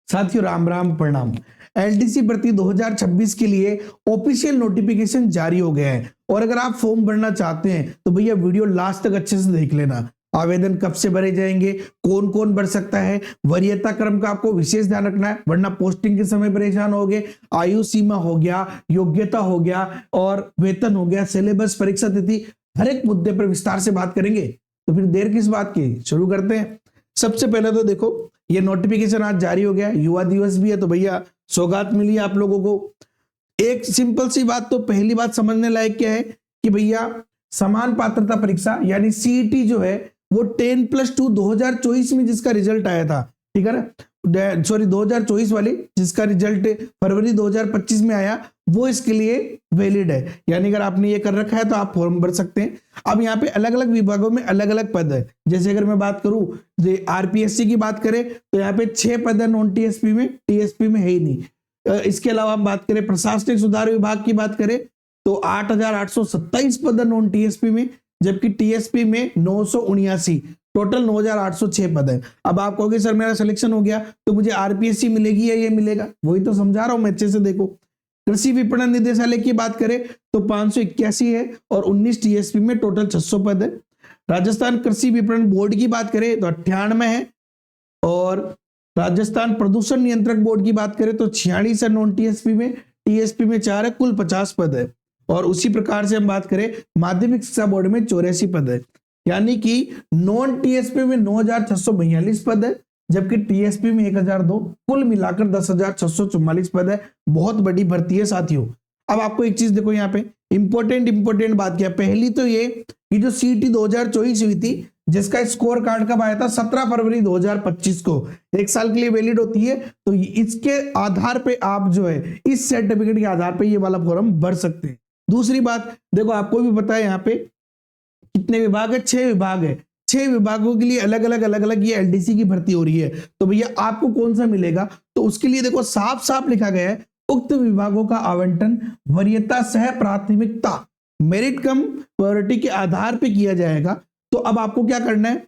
साथियों राम राम प्रणाम। एलडीसी भर्ती 2026 के लिए ऑफिशियल नोटिफिकेशन जारी हो गया है और अगर आप फॉर्म भरना चाहते हैं तो भैया वीडियो लास्ट तक अच्छे से देख लेना। आवेदन कब से भरे जाएंगे, कौन कौन भर सकता है, वरीयता क्रम का आपको विशेष ध्यान रखना है वरना पोस्टिंग के समय परेशान होगे। आयु सीमा हो गया, योग्यता हो गया और वेतन हो गया, सिलेबस, परीक्षा तिथि, हर एक मुद्दे पर विस्तार से बात करेंगे। तो फिर देर किस बात की, शुरू करते हैं। सबसे पहले तो देखो ये नोटिफिकेशन आज जारी हो गया, युवा दिवस भी है तो भैया सौगात मिली आप लोगों को। एक सिंपल सी बात, तो पहली बात समझने लायक क्या है कि भैया समान पात्रता परीक्षा यानी सीईटी जो है वो 10+2 2024 में जिसका रिजल्ट आया था, ठीक है ना, सॉरी 2024 वाली जिसका रिजल्ट फरवरी 2025 में आया वो इसके लिए वैलिड है। यानी अगर आपने ये कर रखा है तो आप फॉर्म भर सकते हैं। अब यहाँ पे अलग अलग विभागों में अलग अलग पद है। जैसे अगर मैं बात करूं आरपीएससी की बात करें तो यहाँ पे 6 पद है नॉन टीएसपी में, टीएसपी में है ही नहीं। इसके अलावा हम बात करें प्रशासनिक सुधार विभाग की बात करें तो 8,827 पद है नॉन टीएसपी में, जबकि टीएसपी में 979, टोटल 9,806 पद है। अब आप कहोगे सर मेरा सिलेक्शन हो गया तो मुझे आरपीएससी मिलेगी या ये मिलेगा, वही तो समझा रहा हूं मैं अच्छे से। देखो कृषि विपणन निदेशालय की बात करें तो 581 है और 19 टीएसपी में टोटल 600 पद है। राजस्थान कृषि विपणन बोर्ड की बात करें तो 98 है और राजस्थान प्रदूषण नियंत्रक बोर्ड की बात करें तो 46 है नॉन टीएसपी में, टीएसपी में 4 है, कुल 50 पद है। और उसी प्रकार से हम बात करें माध्यमिक शिक्षा बोर्ड में 84 पद है। यानी कि नॉन टीएसपी में 9,642 पद है जबकि टीएसपी में 1,002, कुल मिलाकर 10,644 पद है। बहुत बड़ी भर्ती है साथियों। अब आपको एक चीज देखो यहाँ पे इंपॉर्टेंट बात क्या, पहली तो ये कि जो सीईटी 2024 हुई थी जिसका स्कोर कार्ड कब आया था 17 फरवरी 2025 को, एक साल के लिए वैलिड होती है, तो इसके आधार पे आप जो है इस सर्टिफिकेट के आधार पे ये वाला फॉर्म भर सकते हैं। दूसरी बात देखो आपको भी पता है यहाँ पे कितने विभाग है, 6 विभाग है। 6 विभागों के लिए अलग अलग ये एलडीसी की भर्ती हो रही है। तो भैया आपको कौन सा मिलेगा, तो उसके लिए देखो साफ साफ लिखा गया है उक्त विभागों का आवंटन वरीयता सह प्राथमिकता मेरिट कम प्रायोरिटी के आधार पर किया जाएगा। तो अब आपको क्या करना है,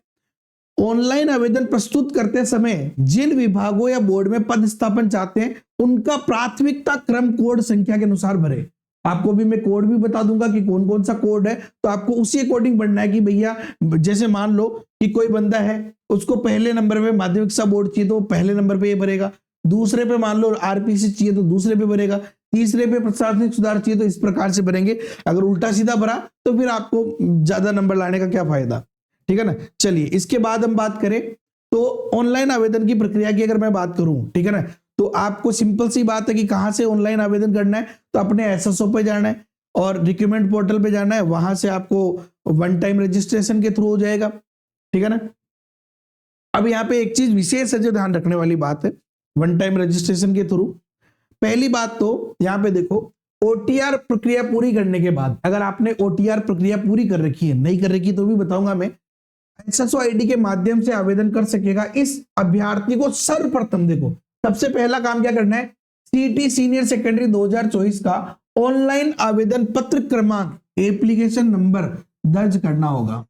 ऑनलाइन आवेदन प्रस्तुत करते समय जिन विभागों या बोर्ड में पद स्थापन चाहते हैं उनका प्राथमिकता क्रम कोड संख्या के अनुसार भरे। आपको भी मैं कोड भी बता दूंगा कि कौन कौन सा कोड है, तो आपको उसी अकॉर्डिंग बढ़ना है कि भैया जैसे मान लो कि कोई बंदा है उसको पहले नंबर पे माध्यमिक शिक्षा बोर्ड चाहिए तो वो पहले नंबर पे ये भरेगा, दूसरे पे मान लो आरपीसी चाहिए तो दूसरे पे भरेगा, तीसरे पे प्रशासनिक सुधार चाहिए तो इस प्रकार से भरेंगे। अगर उल्टा सीधा भरा तो फिर आपको ज्यादा नंबर लाने का क्या फायदा, ठीक है ना। चलिए इसके बाद हम बात करें तो ऑनलाइन आवेदन की प्रक्रिया की अगर मैं बात करूं, ठीक है ना, तो आपको सिंपल सी बात है कि कहां से ऑनलाइन आवेदन करना है, तो अपने एसएसओ पे जाना है और रिक्रूटमेंट पोर्टल पे जाना है, वहां से आपको वन टाइम रजिस्ट्रेशन के थ्रू हो जाएगा, ठीक है ना। अब यहाँ पे एक चीज विशेष है जो ध्यान रखने वाली बात है वन टाइम रजिस्ट्रेशन के थ्रू। पहली बात तो यहाँ पे देखो ओटीआर प्रक्रिया पूरी करने के बाद, अगर आपने ओटीआर प्रक्रिया पूरी कर रखी है, नहीं कर रखी तो भी बताऊंगा मैं, एसएसओ आईडी के माध्यम से आवेदन कर सकेगा। इस अभ्यर्थी को सर्वप्रथम देखो सबसे पहला काम क्या करना है, सीईटी सीनियर सेकेंडरी 2024 का ऑनलाइन आवेदन पत्र क्रमांक एप्लीकेशन नंबर दर्ज करना होगा।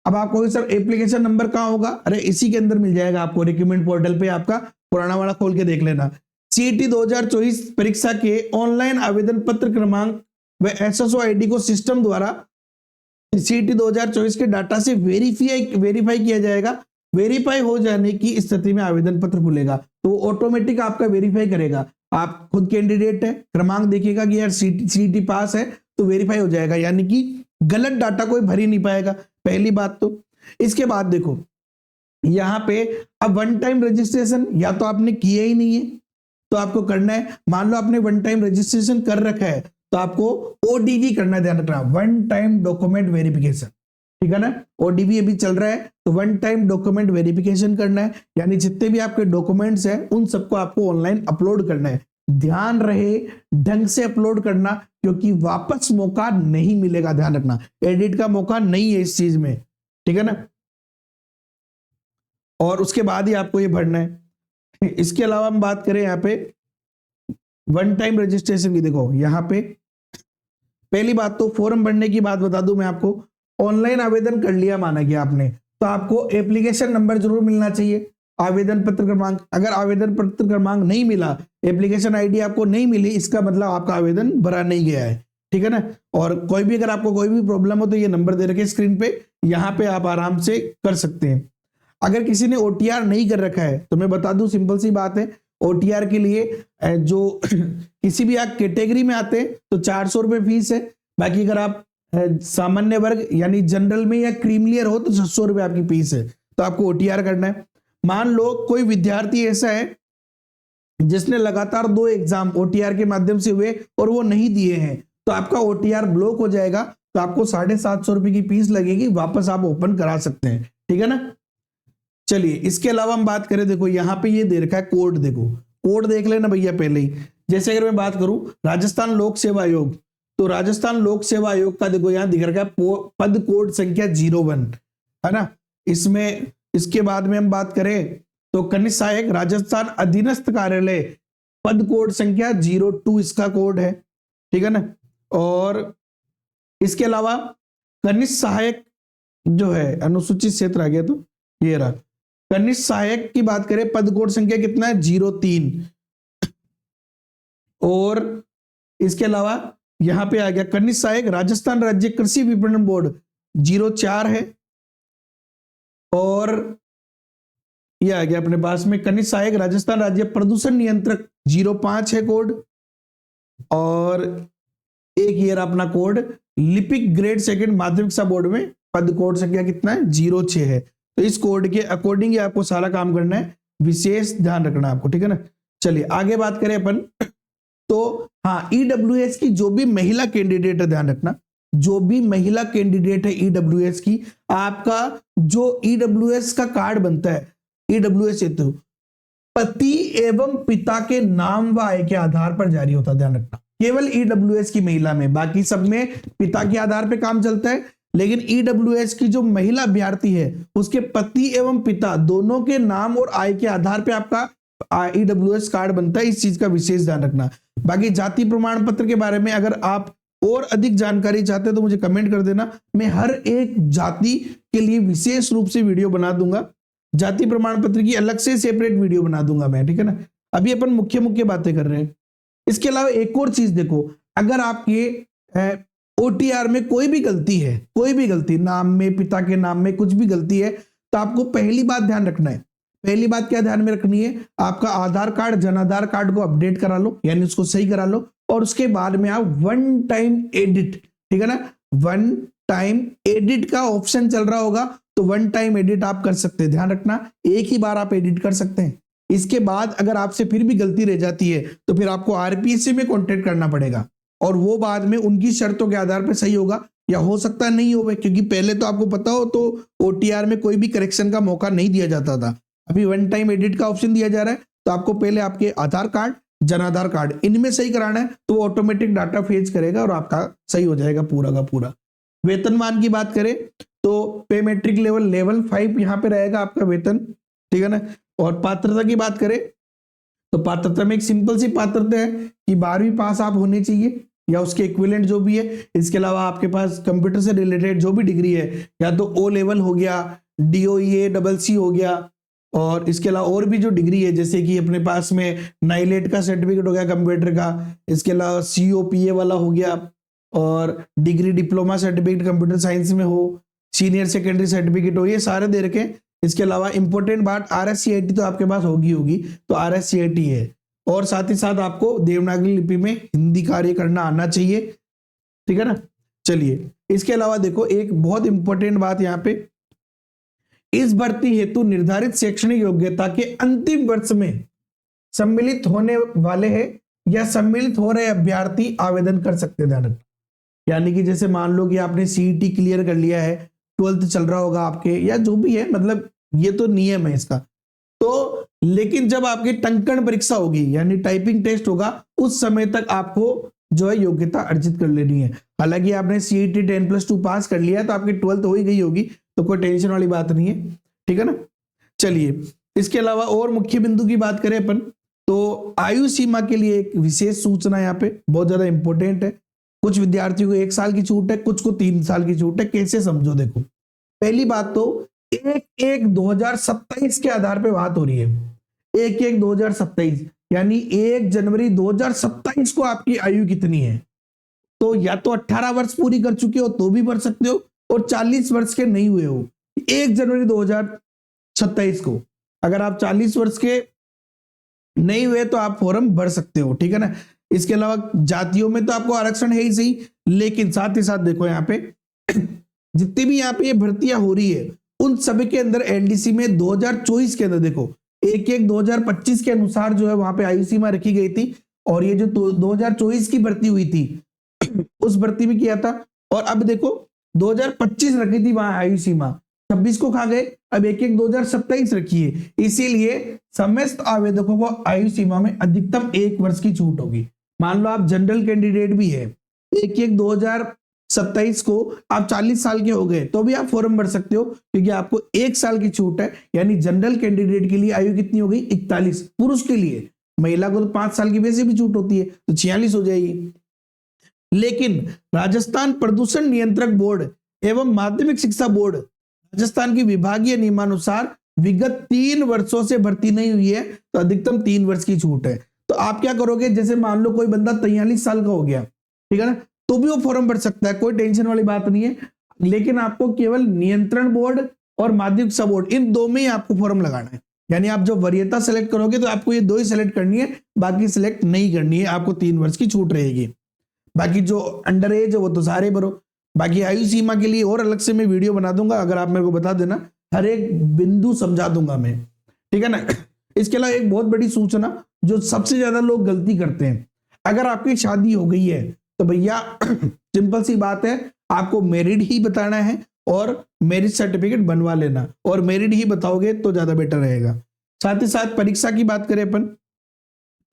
अब आप कहोगे सर एप्लीकेशन नंबर कहां होगा, अरे इसी के अंदर मिल जाएगा आपको, रिक्रूटमेंट पोर्टल पे आपका पुराना वाला खोल के देख लेना। सीईटी 2024 परीक्षा के ऑनलाइन आवेदन पत्र क्रमांक व एसएसओ आईडी को सिस्टम द्वारा सीईटी 2024 के डाटा से वेरीफाई किया जाएगा। वेरीफाई हो जाने की स्थिति में आवेदन पत्र खुलेगा तो ऑटोमेटिक आपका वेरीफाई करेगा। आप खुद कैंडिडेट है, क्रमांक देखिएगा कि यार सीईटी पास है तो वेरीफाई हो जाएगा, यानी कि गलत डाटा कोई भर ही नहीं पाएगा, पहली बात तो। इसके बाद देखो यहाँ पे अब वन टाइम रजिस्ट्रेशन या तो आपने किया ही नहीं है तो आपको करना है, मान लो आपने वन टाइम रजिस्ट्रेशन कर रखा है तो आपको ओडीवी करना है, ध्यान रखना वन टाइम डॉक्यूमेंट वेरिफिकेशन, ठीक है ना। ओडीवी अभी चल रहा है तो वन टाइम डॉक्यूमेंट वेरिफिकेशन करना है, यानी जितने भी आपके डॉक्यूमेंट्स हैं उन सबको आपको ऑनलाइन अपलोड करना है। ध्यान रहे ढंग से अपलोड करना क्योंकि वापस मौका नहीं मिलेगा, ध्यान रखना एडिट का मौका नहीं है इस चीज में, ठीक है ना। और उसके बाद ही आपको ये भरना है। इसके अलावा हम बात करें यहाँ पे वन टाइम रजिस्ट्रेशन की, देखो यहाँ पे पहली बात तो फॉर्म भरने की बात बता दूं मैं आपको, ऑनलाइन आवेदन कर लिया माना कि आपने, तो आपको एप्लीकेशन नंबर जरूर मिलना चाहिए। आवेदन पत्र क्रमांक, अगर आवेदन पत्र क्रमांक नहीं मिला, एप्लीकेशन आईडी आपको नहीं मिली, इसका मतलब आपका आवेदन भरा नहीं गया है, ठीक है ना। और कोई भी, अगर आपको कोई भी प्रॉब्लम हो तो ये नंबर दे रखे स्क्रीन पे, यहाँ पे आप आराम से कर सकते हैं। अगर किसी ने ओटीआर नहीं कर रखा है तो मैं बता दूं, सिंपल सी बात है, ओटीआर के लिए जो किसी भी आप कैटेगरी में आते हैं तो 400 रुपए फीस है। बाकी अगर आप सामान्य वर्ग यानी जनरल में या क्रीमिलियर हो तो 600 रुपए आपकी फीस है। तो आपको ओटीआर करना है। मान लो कोई विद्यार्थी ऐसा है जिसने लगातार 2 एग्जाम ओटीआर के माध्यम से हुए और वो नहीं दिए हैं, तो आपका ओटीआर ब्लॉक हो जाएगा, तो आपको 750 रुपए की फीस लगेगी, वापस आप ओपन करा सकते हैं, ठीक है ना। चलिए, इसके अलावा हम बात करें, देखो यहाँ पे ये दे रखा है कोड, देखो कोड देख लेना भैया पहले ही। जैसे अगर मैं बात करूं राजस्थान लोक सेवा आयोग, तो राजस्थान लोक सेवा आयोग का देखो यहाँ दिख रखा है पद कोड संख्या 01, है ना। इसमें इसके बाद में हम बात करें तो कनिष्ठ सहायक राजस्थान अधीनस्थ कार्यालय पद कोड संख्या 02 इसका कोड है, ठीक है ना। और इसके अलावा कनिष्ठ सहायक जो है अनुसूचित क्षेत्र आ गया, तो ये रहा कनिष्ठ सहायक की बात करें, पद कोड संख्या कितना है 03। और इसके अलावा यहां पे आ गया कनिष्ठ सहायक राजस्थान राज्य कृषि विपणन बोर्ड 04 है। और ये आ गया अपने पास में कनिष्ठ सहायक राजस्थान राज्य प्रदूषण नियंत्रक 05 है कोड। और एक ये रहा अपना कोड लिपिक ग्रेड 2 माध्यमिक शिक्षा बोर्ड में पद कोड संख्या कितना है 06 है। तो इस कोड के अकॉर्डिंग आपको सारा काम करना है, विशेष ध्यान रखना आपको, ठीक है ना। चलिए आगे बात करें अपन, तो हाँ ईडब्ल्यूएस की जो भी महिला कैंडिडेट है, ध्यान रखना जो भी महिला कैंडिडेट है ईडब्ल्यूएस की, आपका जो ईडब्ल्यूएस का कार्ड बनता है, ईडब्ल्यूएस हेतु पति एवं पिता के नाम व आय के आधार पर जारी होता है, ध्यान रखना। केवल ईडब्ल्यूएस की महिला में, बाकी सब में पिता के आधार पर काम चलता है, लेकिन ईडब्ल्यूएस की जो महिला अभ्यर्थी है उसके पति एवं पिता दोनों के नाम और आय के आधार पे आपका ईडब्ल्यूएस कार्ड बनता है। इस चीज का विशेष ध्यान रखना। बाकी जाति प्रमाण पत्र के बारे में अगर आप और अधिक जानकारी चाहते हैं तो मुझे कमेंट कर देना, मैं हर एक जाति के लिए विशेष रूप से वीडियो बना दूंगा, जाति प्रमाण पत्र की अलग से सेपरेट वीडियो बना दूंगा मैं, ठीक है ना। अभी अपन मुख्य मुख्य बातें कर रहे हैं। इसके अलावा एक और चीज देखो, अगर आपके ओटीआर में कोई भी गलती है, कोई भी गलती नाम में, पिता के नाम में कुछ भी गलती है, तो आपको पहली बात ध्यान रखना है। पहली बात क्या ध्यान में रखनी है, आपका आधार कार्ड जन आधार कार्ड को अपडेट करा लो, यानी उसको सही करा लो। और उसके बाद में आप वन टाइम एडिट, ठीक है ना, वन टाइम एडिट का ऑप्शन चल रहा होगा तो वन टाइम एडिट आप कर सकते हैं, ध्यान रखना एक ही बार आप एडिट कर सकते हैं। इसके बाद अगर आपसे फिर भी गलती रह जाती है तो फिर आपको आरपीएससी में कॉन्टेक्ट करना पड़ेगा, और वो बाद में उनकी शर्तों के आधार पर सही होगा या हो सकता है नहीं होगा, क्योंकि पहले तो आपको पता हो तो ओटीआर में कोई भी करेक्शन का मौका नहीं दिया जाता था। अभी वन टाइम एडिट का ऑप्शन दिया जा रहा है, तो आपको पहले आपके आधार कार्ड जन आधार कार्ड इनमें सही कराना है, तो वो ऑटोमेटिक डाटा फेच करेगा और आपका सही हो जाएगा पूरा का पूरा। वेतनमान की बात करें तो पे मैट्रिक लेवल 5 यहाँ पे रहेगा आपका वेतन, ठीक है ना। और पात्रता की बात करें तो पात्रता में एक सिंपल सी पात्रता है कि 12वीं पास आप होने चाहिए या उसके इक्विवेलेंट जो भी है। इसके अलावा आपके पास कंप्यूटर से रिलेटेड जो भी डिग्री है, या तो ओ लेवल हो गया, डीओईए डबल सी हो गया, और इसके अलावा और भी जो डिग्री है जैसे कि अपने पास में नाइलेट का सर्टिफिकेट हो गया कंप्यूटर का, इसके अलावा सीओपीए वाला हो गया, और degree diploma certificate computer science में हो, सीनियर सेकेंडरी सर्टिफिकेट हो, ये सारे दे रखे। इसके अलावा इंपॉर्टेंट बात RSCIT तो आपके पास होगी, तो RSCIT है। और साथ ही साथ आपको देवनागरी लिपि में हिंदी कार्य करना आना चाहिए, ठीक है ना। चलिए इसके अलावा देखो एक बहुत इंपॉर्टेंट बात यहाँ पे, इस भर्ती हेतु निर्धारित शैक्षणिक योग्यता के अंतिम वर्ष में सम्मिलित होने वाले हैं या सम्मिलित हो रहे अभ्यर्थी आवेदन कर सकते हैं, ध्यान रखना। यानी कि जैसे मान लो कि आपने सीईटी क्लियर कर लिया है, 12th चल रहा होगा आपके या जो भी है, मतलब ये तो नियम है इसका, तो लेकिन जब आपकी टंकण परीक्षा होगी यानी टाइपिंग टेस्ट होगा, उस समय तक आपको जो है योग्यता अर्जित कर लेनी है। हालांकि आपने सीईटी 10+2 पास कर लिया है तो आपकी 12th हो ही गई होगी, तो कोई टेंशन वाली बात नहीं है, ठीक है ना। चलिए इसके अलावा और मुख्य बिंदु की बात करें अपन, तो आयु सीमा के लिए एक विशेष सूचना यहाँ पे बहुत ज्यादा इंपॉर्टेंट है। कुछ विद्यार्थियों को 1 साल की छूट है, कुछ को 3 साल की छूट है। कैसे समझो, देखो पहली बात तो 1/1/2027 के आधार पे बात हो रही है। 1/1/2027 यानी 1 जनवरी 2027 को आपकी आयु कितनी है। तो या तो 18 वर्ष पूरी कर चुके हो तो भी भर सकते हो, और 40 वर्ष के नहीं हुए हो 1 जनवरी 2027 को। अगर आप 40 वर्ष के नहीं हुए तो आप फॉर्म भर सकते हो, ठीक है ना। इसके अलावा जातियों में तो आपको आरक्षण है ही सही, लेकिन साथ ही साथ देखो यहाँ पे जितनी भी यहाँ पे ये भर्तियां हो रही है उन सभी के अंदर एलडीसी में 2024 के अंदर देखो 1/1/2025 के अनुसार जो है वहां पे आयु सीमा रखी गई थी, और ये जो 2024 की भर्ती हुई थी उस भर्ती में किया था। और अब देखो 2025 रखी थी वहां आयु सीमा, 26 को खा गए, अब 1/1/2027 रखी है। इसीलिए समस्त आवेदकों को आयु सीमा में अधिकतम 1 वर्ष की छूट होगी। मान लो आप जनरल कैंडिडेट भी है, 1/1/2027 को आप 40 साल के हो गए तो भी आप फॉर्म भर सकते हो, क्योंकि आपको 1 साल की छूट है। यानी जनरल कैंडिडेट के लिए आयु कितनी हो गई 41, पुरुष के लिए, महिला को तो 5 साल की वैसे भी छूट होती है तो 46 हो जाएगी। लेकिन राजस्थान प्रदूषण नियंत्रक बोर्ड एवं माध्यमिक शिक्षा बोर्ड राजस्थान की विभागीय नियमानुसार विगत 3 वर्षों से भर्ती नहीं हुई है तो अधिकतम 3 वर्ष की छूट है। तो आप क्या करोगे, जैसे मान लो कोई बंदा 43 साल का हो गया, ठीक है ना, तो भी वो फॉर्म भर सकता है, कोई टेंशन वाली बात नहीं है। लेकिन आपको केवल नियंत्रण बोर्ड और माध्यमिक शिक्षा बोर्ड इन दो में ही आपको फॉर्म लगाना है। यानी आप जो वरीयता सेलेक्ट करोगे तो आपको ये दो ही सेलेक्ट करनी है, बाकी सिलेक्ट नहीं करनी है, आपको 3 वर्ष की छूट रहेगी। बाकी जो अंडर एज है वो तो सारे भरो। बाकी आयु सीमा के लिए और अलग से मैं वीडियो बना दूंगा, अगर आप मेरे को बता देना, हर एक बिंदु समझा दूंगा मैं, ठीक है ना। इसके अलावा एक बहुत बड़ी सूचना जो सबसे ज्यादा लोग गलती करते हैं, अगर आपकी शादी हो गई है तो भैया सिंपल सी बात है, आपको मैरिड ही बताना है और मैरिज सर्टिफिकेट बनवा लेना, और मैरिड ही बताओगे तो ज्यादा बेटर रहेगा। साथ ही साथ परीक्षा की बात करें अपन,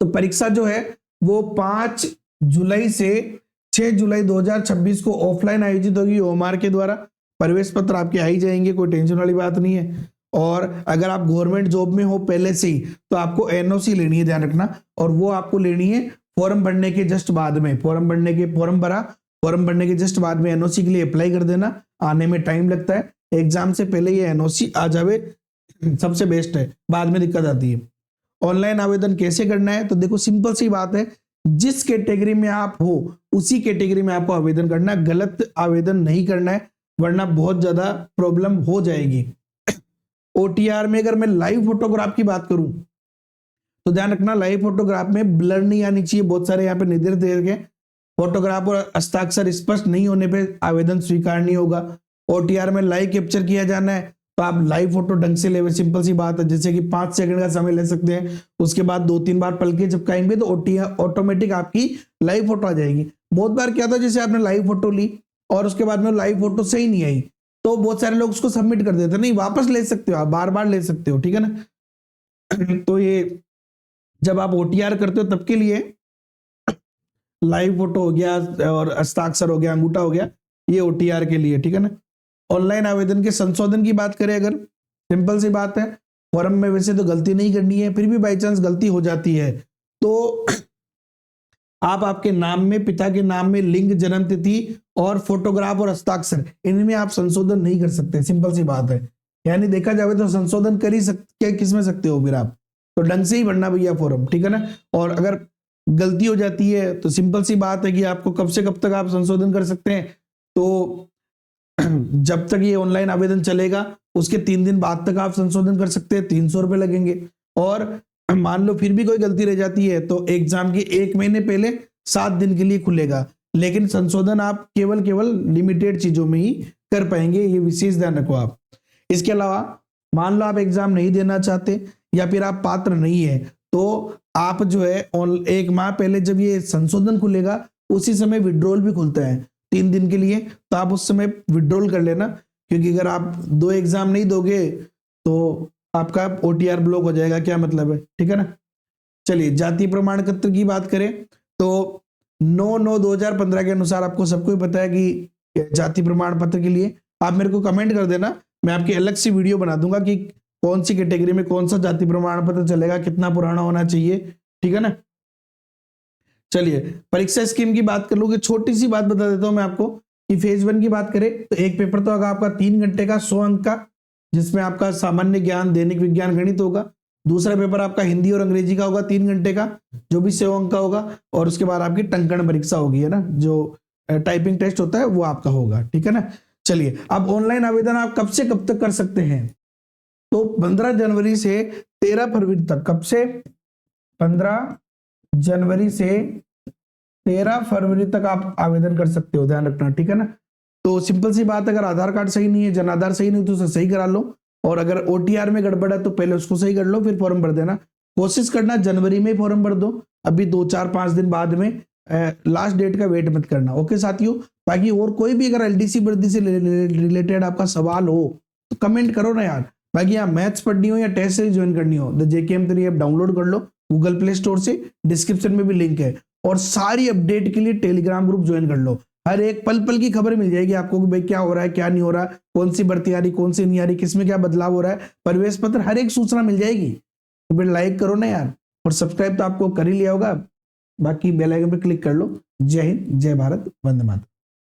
तो परीक्षा जो है वो 5 जुलाई से 6 जुलाई 2026 को ऑफलाइन आयोजित होगी ओमार के द्वारा। प्रवेश पत्र आपके आ ही जाएंगे, कोई टेंशन वाली बात नहीं है। और अगर आप गवर्नमेंट जॉब में हो पहले से ही तो आपको एनओसी लेनी है, ध्यान रखना, और वो आपको लेनी है फॉर्म भरने के जस्ट बाद में। फॉर्म भरने के जस्ट बाद में एनओसी के लिए अप्लाई कर देना, आने में टाइम लगता है, एग्जाम से पहले ये एनओसी आ जावे सबसे बेस्ट है, बाद में दिक्कत आती है। ऑनलाइन आवेदन कैसे करना है, तो देखो सिंपल सी बात है, जिस कैटेगरी में आप हो उसी कैटेगरी में आपको आवेदन करना है, गलत आवेदन नहीं करना है वरना बहुत ज्यादा प्रॉब्लम हो जाएगी। ओटीआर में अगर मैं लाइव फोटोग्राफ की बात करूं तो ध्यान रखना, लाइव फोटोग्राफ में ब्लर नहीं आनी चाहिए, बहुत सारे यहाँ पे निर्देश दे रखे हैं। फोटोग्राफ और हस्ताक्षर स्पष्ट नहीं होने पे आवेदन स्वीकार नहीं होगा। ओटीआर में लाइव कैप्चर किया जाना है तो आप लाइव फोटो ढंग से ले, सिंपल सी बात है, जैसे कि 5 सेकंड का समय ले सकते हैं, उसके बाद 2-3 बार पलके झपकाएंगे तो ओटीआर ऑटोमेटिक आपकी लाइव फोटो आ जाएगी। बहुत बार क्या था, जैसे आपने लाइव फोटो ली और उसके बाद में लाइव फोटो सही नहीं आई तो बहुत सारे लोग उसको सबमिट कर देते, नहीं वापस ले सकते हो, आप बार बार ले सकते हो, ठीक है ना। तो ये जब आप ओटीआर करते हो तब के लिए लाइव फोटो हो गया और हस्ताक्षर हो गया, अंगूठा हो गया, ये ओटीआर के लिए, ठीक है ना। ऑनलाइन आवेदन के संशोधन की बात करें अगर, सिंपल सी बात है, फॉर्म में वैसे तो गलती नहीं करनी है, फिर भी बाई चांस गलती हो जाती है तो आप आपके नाम में, पिता के नाम में लिंग, जन्म तिथि और फोटोग्राफ और हस्ताक्षर, इनमें आप संशोधन नहीं कर सकते, सिंपल सी बात है। यानी देखा जाए तो संशोधन कर ही सकते, किस में सकते हो फिर आप, तो ढंग से ही भरना भैया फॉर्म, ठीक है ना। और अगर गलती हो जाती है तो सिंपल सी बात है कि आपको कब से कब तक आप संशोधन कर सकते हैं, तो जब तक ये ऑनलाइन आवेदन चलेगा उसके 3 दिन बाद तक आप संशोधन कर सकते हैं, 300 रुपए लगेंगे। और मान लो फिर भी कोई गलती रह जाती है तो एग्जाम के 1 महीने पहले 7 दिन के लिए खुलेगा, लेकिन संशोधन आप केवल लिमिटेड चीजों में ही कर पाएंगे, ये विशेष ध्यान रखो आप। इसके अलावा मान लो आप एग्जाम नहीं देना चाहते या फिर आप पात्र नहीं है तो आप जो है 1 माह पहले जब ये संशोधन खुलेगा उसी समय विड्रॉल भी खुलता है 3 दिन के लिए, तो आप उस समय विड्रॉल कर लेना, क्योंकि अगर आप 2 एग्जाम नहीं दोगे तो आपका ओटीआर ब्लॉक हो जाएगा, क्या मतलब है, ठीक है ना। चलिए जाति प्रमाण पत्र की बात करें तो 9/9/2015 के अनुसार आपको सबको पता है कि जाति प्रमाण पत्र के लिए आप मेरे को कमेंट कर देना, मैं आपकी अलग से वीडियो बना दूंगा कि कौन सी कैटेगरी में कौन सा जाति प्रमाण पत्र चलेगा, कितना पुराना होना चाहिए, ठीक है ना। चलिए परीक्षा स्कीम की बात कर लूंगी, छोटी सी बात बता देता हूं मैं आपको कि फेज 1 की बात करें तो एक पेपर तो होगा आपका 3 घंटे का 100 अंक का, जिसमें आपका सामान्य ज्ञान, दैनिक विज्ञान, गणित होगा। दूसरा पेपर आपका हिंदी और अंग्रेजी का होगा 3 घंटे का, जो भी 100 अंक का होगा। और उसके बाद आपकी टंकण परीक्षा होगी, है ना, जो टाइपिंग टेस्ट होता है वो आपका होगा, ठीक है ना। चलिए, अब ऑनलाइन आवेदन आप कब से कब तक कर सकते हैं? तो 15 जनवरी से 13 फरवरी तक। कब से? 15 जनवरी से 13 फरवरी तक आप आवेदन कर सकते हो, ध्यान रखना, ठीक है ना। तो सिंपल सी बात, अगर आधार कार्ड सही नहीं है, जन आधार सही नहीं, तो उसे सही करा लो। और अगर ओटीआर में गड़बड़ है तो पहले उसको सही कर लो, फिर फॉर्म भर देना। कोशिश करना जनवरी में फॉर्म भर दो, अभी 2-4-5 दिन बाद में, लास्ट डेट का वेट मत करना। ओके साथियों, बाकी और कोई भी अगर एलडीसी वर्दी से रिलेटेड आपका सवाल हो तो कमेंट करो ना यार। बाकी यहाँ मैथ्स पढ़नी हो या टेस्ट सीरीज ज्वाइन करनी हो, द JKM3 ऐप डाउनलोड कर लो गूगल प्ले स्टोर से, डिस्क्रिप्शन में भी लिंक है। और सारी अपडेट के लिए टेलीग्राम ग्रुप ज्वाइन कर लो, हर एक पल पल की खबर मिल जाएगी आपको कि भाई क्या हो रहा है, क्या नहीं हो रहा, कौन सी भर्ती आ रही, कौन सी नहीं आ रही, किसमें क्या बदलाव हो रहा है, प्रवेश पत्र, हर एक सूचना मिल जाएगी। तो फिर लाइक करो ना यार, और सब्सक्राइब तो आपको कर ही लिया होगा, बाकी बेल आइकन पर क्लिक कर लो। जय हिंद, जय भारत, वंदे मातरम।